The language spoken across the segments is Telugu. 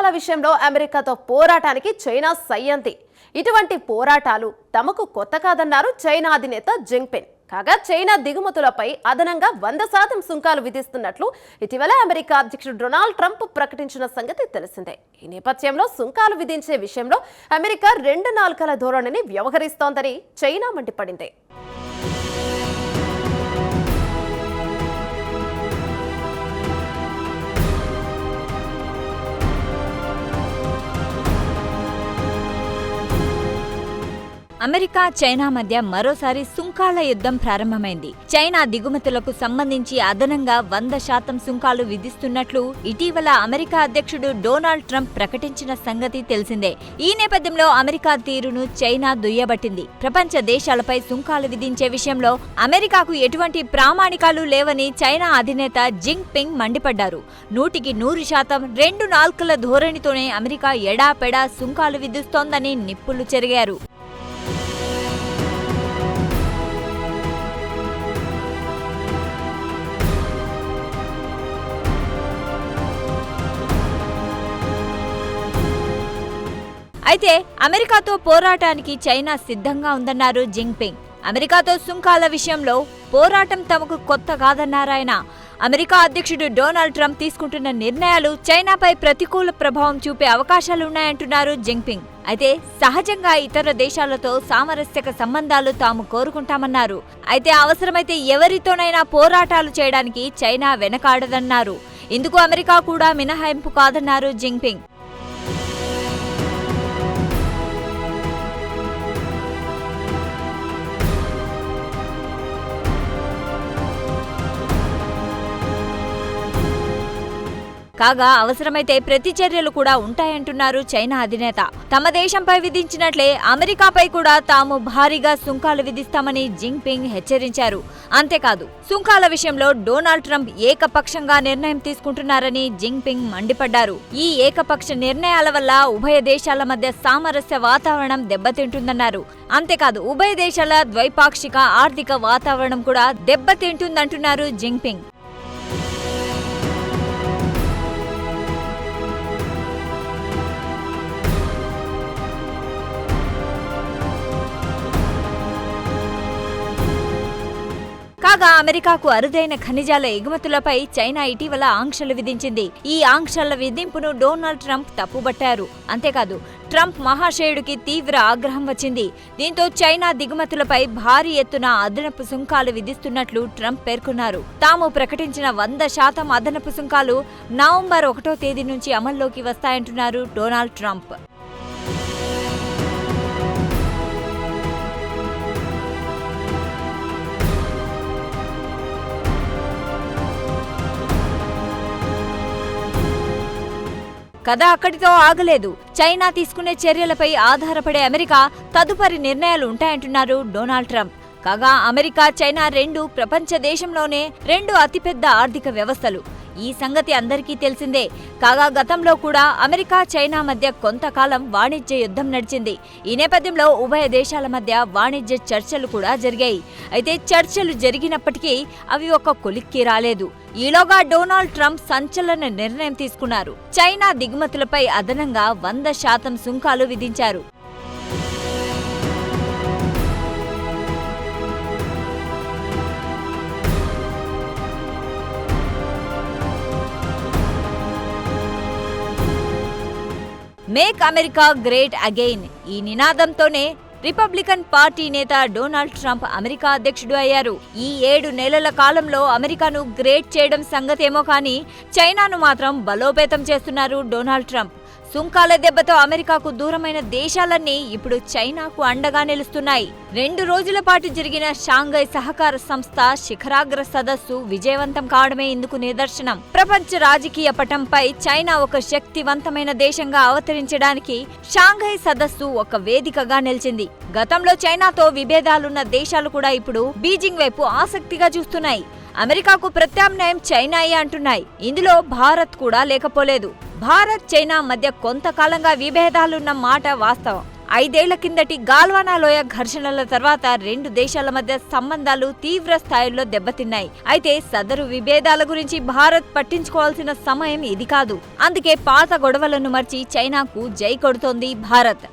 సుంకాల విషయంలో అమెరికాతో పోరాటానికి చైనా సయ్యంది. ఇటువంటి పోరాటాలు తమకు కొత్త కాదన్నారు చైనా అధినేత జింగ్పిన్. కాగా చైనా దిగుమతులపై అదనంగా 100% సుంకాలు విధిస్తున్నట్లు ఇటీవల అమెరికా అధ్యక్షుడు డొనాల్డ్ ట్రంప్ ప్రకటించిన సంగతి తెలిసిందే. ఈ నేపథ్యంలో సుంకాలు విధించే విషయంలో అమెరికా 2 నాల్కల ధోరణిని వ్యవహరిస్తోందని చైనా మండిపడింది. అమెరికా చైనా మధ్య మరోసారి సుంకాల యుద్ధం ప్రారంభమైంది. చైనా దిగుమతులకు సంబంధించి అదనంగా 100% సుంకాలు విధిస్తున్నట్లు ఇటీవల అమెరికా అధ్యక్షుడు డొనాల్డ్ ట్రంప్ ప్రకటించిన సంగతి తెలిసిందే. ఈ నేపథ్యంలో అమెరికా తీరును చైనా దుయ్యబట్టింది. ప్రపంచ దేశాలపై సుంకాలు విధించే విషయంలో అమెరికాకు ఎటువంటి ప్రామాణికాలు లేవని చైనా అధినేత జింగ్పింగ్ మండిపడ్డారు. 100% 2 నాల్కల ధోరణితోనే అమెరికా ఎడాపెడా సుంకాలు విధిస్తోందని నిప్పులు చెరిగారు. అయితే అమెరికాతో పోరాటానికి చైనా సిద్ధంగా ఉందన్నారు జింగ్పింగ్. అమెరికాతో సుంకాల విషయంలో పోరాటం తమకు కొత్త కాదన్నారాయన. అమెరికా అధ్యక్షుడు డొనాల్డ్ ట్రంప్ తీసుకుంటున్న నిర్ణయాలు చైనాపై ప్రతికూల ప్రభావం చూపే అవకాశాలున్నాయంటున్నారు జింగ్పింగ్. అయితే సహజంగా ఇతర దేశాలతో సామరస్యక సంబంధాలు తాము కోరుకుంటామన్నారు. అయితే అవసరమైతే ఎవరితోనైనా పోరాటాలు చేయడానికి చైనా వెనకాడదన్నారు. ఇందుకు అమెరికా కూడా మినహాయింపు కాదన్నారు జింగ్పింగ్. కాగా అవసరమైతే ప్రతిచర్యలు కూడా ఉంటాయంటున్నారు చైనా అధినేత. తమ దేశంపై విధించినట్లే అమెరికాపై కూడా తాము భారీగా సుంకాలు విధిస్తామని జింగ్పింగ్ హెచ్చరించారు. అంతేకాదు సుంకాల విషయంలో డొనాల్డ్ ట్రంప్ ఏకపక్షంగా నిర్ణయం తీసుకుంటున్నారని జింగ్పింగ్ మండిపడ్డారు. ఈ ఏకపక్ష నిర్ణయాల వల్ల ఉభయ దేశాల మధ్య సామరస్య వాతావరణం దెబ్బతింటుందన్నారు. అంతేకాదు ఉభయ దేశాల ద్వైపాక్షిక ఆర్థిక వాతావరణం కూడా దెబ్బతింటుందంటున్నారు జింగ్పింగ్. కాగా అమెరికాకు అరుదైన ఖనిజాల ఎగుమతులపై చైనా ఇటీవల ఆంక్షలు విధించింది. ఈ ఆంక్షల విధింపును డొనాల్డ్ ట్రంప్ తప్పుబట్టారు. అంతేకాదు ట్రంప్ మహాశయుడికి తీవ్ర ఆగ్రహం వచ్చింది. దీంతో చైనా దిగుమతులపై భారీ ఎత్తున అదనపు సుంకాలు విధిస్తున్నట్లు ట్రంప్ పేర్కొన్నారు. తాము ప్రకటించిన 100% అదనపు సుంకాలు నవంబర్ 1వ తేదీ నుంచి అమల్లోకి వస్తాయంటున్నారు డొనాల్డ్ ట్రంప్. కథ అక్కడితో ఆగలేదు. చైనా తీసుకునే చర్యలపై ఆధారపడే అమెరికా తదుపరి నిర్ణయాలు ఉంటాయంటున్నారు డొనాల్డ్ ట్రంప్. కాగా అమెరికా చైనా 2 ప్రపంచ దేశంలోనే 2 అతిపెద్ద ఆర్థిక వ్యవస్థలు. ఈ సంగతి అందరికీ తెలిసిందే. కాగా గతంలో కూడా అమెరికా చైనా మధ్య కొంతకాలం వాణిజ్య యుద్ధం నడిచింది. ఈ నేపథ్యంలో ఉభయ దేశాల మధ్య వాణిజ్య చర్చలు కూడా జరిగాయి. అయితే చర్చలు జరిగినప్పటికీ అవి ఒక కొలిక్కి రాలేదు. ఈలోగా డొనాల్డ్ ట్రంప్ సంచలన నిర్ణయం తీసుకున్నారు. చైనా దిగుమతులపై అదనంగా 100% సుంకాలు విధించారు. మేక్ అమెరికా గ్రేట్ అగైన్ ఈ నినాదంతోనే రిపబ్లికన్ పార్టీ నేత డొనాల్డ్ ట్రంప్ అమెరికా అధ్యక్షుడు అయ్యారు. ఈ 7 నెలల కాలంలో అమెరికాను గ్రేట్ చేయడం సంగతేమో కానీ చైనాను మాత్రం బలోపేతం చేస్తున్నారు డొనాల్డ్ ట్రంప్. సుంకాల దెబ్బతో అమెరికాకు దూరమైన దేశాలన్నీ ఇప్పుడు చైనాకు అండగా నిలుస్తున్నాయి. 2 రోజుల పాటు జరిగిన షాంఘై సహకార సంస్థ శిఖరాగ్ర సదస్సు విజయవంతం కావడమే ఇందుకు నిదర్శనం. ప్రపంచ రాజకీయ పటంపై చైనా ఒక శక్తివంతమైన దేశంగా అవతరించడానికి షాంఘై సదస్సు ఒక వేదికగా నిలిచింది. గతంలో చైనాతో విభేదాలున్న దేశాలు కూడా ఇప్పుడు బీజింగ్ వైపు ఆసక్తిగా చూస్తున్నాయి. అమెరికాకు ప్రత్యామ్నాయం చైనాయే అంటున్నాయి. ఇందులో భారత్ కూడా లేకపోలేదు. భారత్ చైనా మధ్య కొంతకాలంగా విభేదాలున్న మాట వాస్తవం. 5 ఏళ్ల కిందటి గాల్వానా లోయ ఘర్షణల తర్వాత 2 దేశాల మధ్య సంబంధాలు తీవ్ర స్థాయిలో దెబ్బతిన్నాయి. అయితే సదరు విభేదాల గురించి భారత్ పట్టించుకోవాల్సిన సమయం ఇది కాదు. అందుకే పాత గొడవలను మర్చి చైనాకు జై కొడుతోంది భారత్.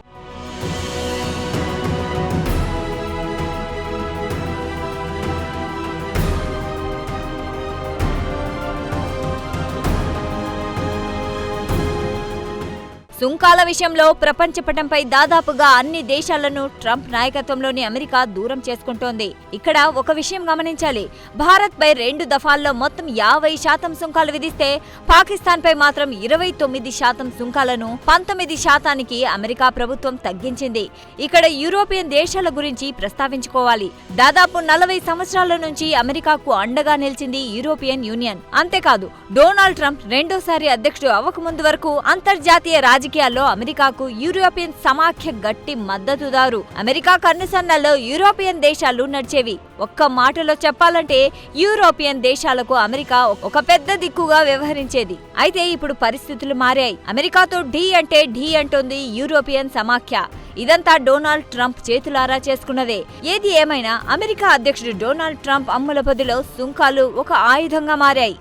సుంకాల విషయంలో ప్రపంచపటంపై దాదాపుగా అన్ని దేశాలను ట్రంప్ నాయకత్వంలోని అమెరికా దూరం చేసుకుంటోంది. ఇక్కడ ఒక విషయం గమనించాలి. భారత్పై 2 దఫాల్లో మొత్తం 50% సుంకాలు విధిస్తే పాకిస్తాన్పై మాత్రం 29% సుంకాలను 19%కి అమెరికా ప్రభుత్వం తగ్గించింది. ఇక్కడ యూరోపియన్ దేశాల గురించి ప్రస్తావించుకోవాలి. దాదాపు 40 సంవత్సరాల నుంచి అమెరికాకు అండగా నిలిచింది యూరోపియన్ యూనియన్. అంతేకాదు, డొనాల్డ్ ట్రంప్ రెండోసారి అధ్యక్షుడు అవ్వకముందు వరకు అంతర్జాతీయ రాజకీయాల్లో అమెరికాకు యూరోపియన్ సమాఖ్య గట్టి మద్దతుదారు. అమెరికా కన్నుసన్నల్లో యూరోపియన్ దేశాలు నడిచేవి. ఒక్క మాటలో చెప్పాలంటే యూరోపియన్ దేశాలకు అమెరికా ఒక పెద్ద దిక్కుగా వ్యవహరించేది. అయితే ఇప్పుడు పరిస్థితులు మారాయి. అమెరికాతో ఢీ అంటే ఢీ అంటోంది యూరోపియన్ సమాఖ్య. ఇదంతా డొనాల్డ్ ట్రంప్ చేతులారా చేసుకున్నదే. ఏది ఏమైనా అమెరికా అధ్యక్షుడు డొనాల్డ్ ట్రంప్ అమ్ముల పొదిలో సుంకాలు ఒక ఆయుధంగా మారాయి.